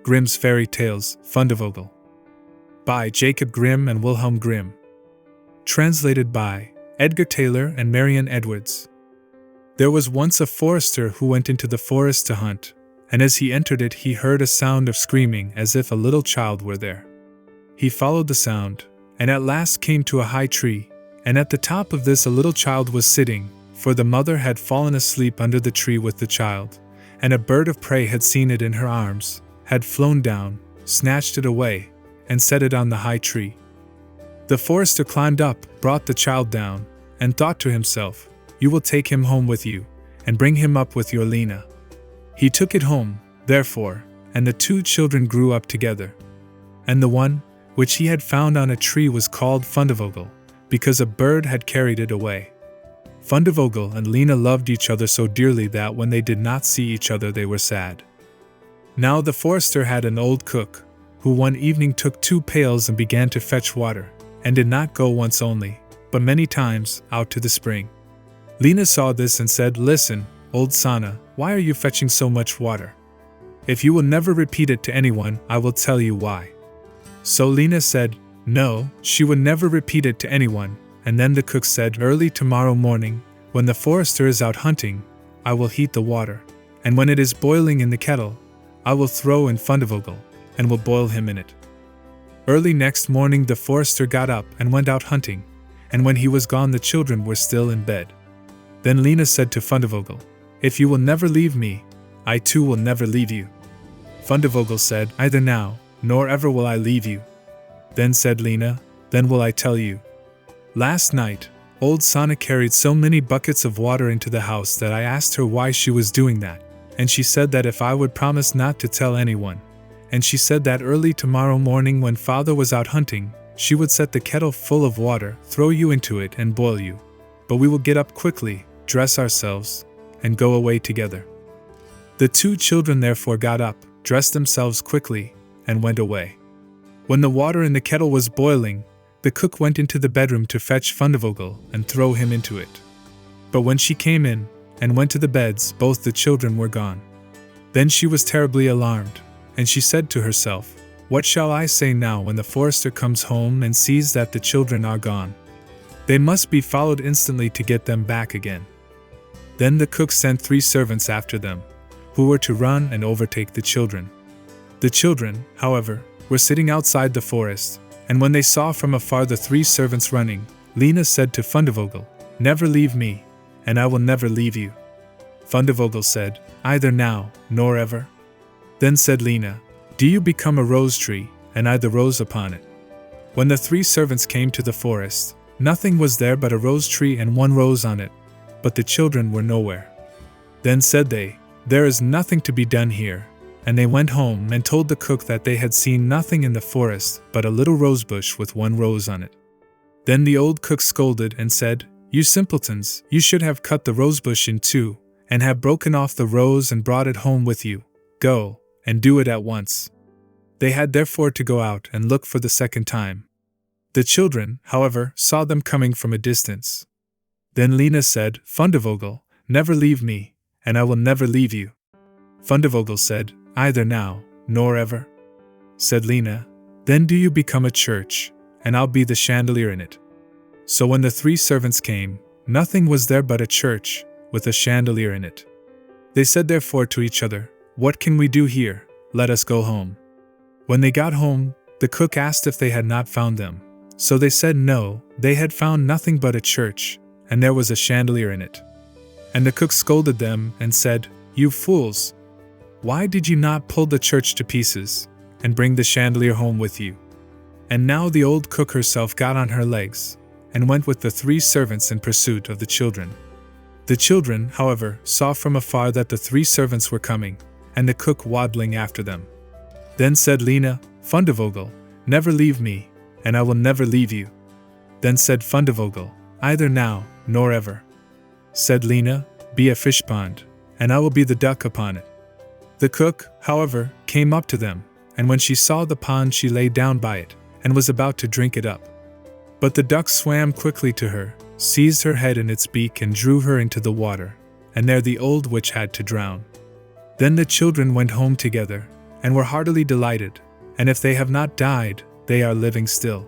Grimm's Fairy Tales, Fundevogel. By Jacob Grimm and Wilhelm Grimm. Translated by Edgar Taylor and Marian Edwards. There was once a forester who went into the forest to hunt, and as he entered it he heard a sound of screaming as if a little child were there. He followed the sound, and at last came to a high tree, and at the top of this a little child was sitting, for the mother had fallen asleep under the tree with the child, and a bird of prey had seen it in her arms, had flown down, snatched it away, and set it on the high tree. The forester climbed up, brought the child down, and thought to himself, "You will take him home with you, and bring him up with your Lina." He took it home, therefore, and the two children grew up together. And the one, which he had found on a tree, was called Fundevogel, because a bird had carried it away. Fundevogel and Lina loved each other so dearly that when they did not see each other they were sad. Now the forester had an old cook, who one evening took 2 pails and began to fetch water, and did not go once only, but many times, out to the spring. Lina saw this and said, "Listen, old Sana, why are you fetching so much water? If you will never repeat it to anyone, I will tell you why." So Lina said, no, she would never repeat it to anyone, and then the cook said, "Early tomorrow morning, when the forester is out hunting, I will heat the water, and when it is boiling in the kettle, I will throw in Fundevogel, and will boil him in it." Early next morning the forester got up and went out hunting, and when he was gone the children were still in bed. Then Lina said to Fundevogel, "If you will never leave me, I too will never leave you." Fundevogel said, "Either now, nor ever will I leave you." Then said Lina, "Then will I tell you. Last night, old Sana carried so many buckets of water into the house that I asked her why she was doing that, and she said that if I would promise not to tell anyone, and she said that early tomorrow morning when father was out hunting, she would set the kettle full of water, throw you into it and boil you. But we will get up quickly, dress ourselves, and go away together." The 2 children therefore got up, dressed themselves quickly, and went away. When the water in the kettle was boiling, the cook went into the bedroom to fetch Fundevogel and throw him into it. But when she came in, and went to the beds, both the children were gone. Then she was terribly alarmed, and she said to herself, "What shall I say now when the forester comes home and sees that the children are gone? They must be followed instantly to get them back again." Then the cook sent 3 servants after them, who were to run and overtake the children. The children, however, were sitting outside the forest, and when they saw from afar the 3 servants running, Lina said to Fundevogel, "Never leave me, and I will never leave you." Fundevogel said, "Either now, nor ever." Then said Lina, "Do you become a rose tree, and I the rose upon it." When the 3 servants came to the forest, nothing was there but a rose tree and 1 rose on it, but the children were nowhere. Then said they, "There is nothing to be done here," and they went home and told the cook that they had seen nothing in the forest but a little rosebush with 1 rose on it. Then the old cook scolded and said, "You simpletons, you should have cut the rosebush in 2, and have broken off the rose and brought it home with you. Go, and do it at once." They had therefore to go out and look for the second time. The children, however, saw them coming from a distance. Then Lina said, "Fundevogel, never leave me, and I will never leave you." Fundevogel said, "Either now, nor ever." Said Lina, "Then do you become a church, and I'll be the chandelier in it." So when the 3 servants came, nothing was there but a church, with a chandelier in it. They said therefore to each other, "What can we do here? Let us go home." When they got home, the cook asked if they had not found them. So they said no, they had found nothing but a church, and there was a chandelier in it. And the cook scolded them and said, "You fools! Why did you not pull the church to pieces, and bring the chandelier home with you?" And now the old cook herself got on her legs, and went with the 3 servants in pursuit of the children. The children, however, saw from afar that the 3 servants were coming, and the cook waddling after them. Then said Lina, "Fundevogel, never leave me, and I will never leave you." Then said Fundevogel, "Either now, nor ever." Said Lina, "Be a fish pond, and I will be the duck upon it." The cook, however, came up to them, and when she saw the pond she lay down by it, and was about to drink it up. But the duck swam quickly to her, seized her head in its beak and drew her into the water, and there the old witch had to drown. Then the children went home together, and were heartily delighted, and if they have not died, they are living still.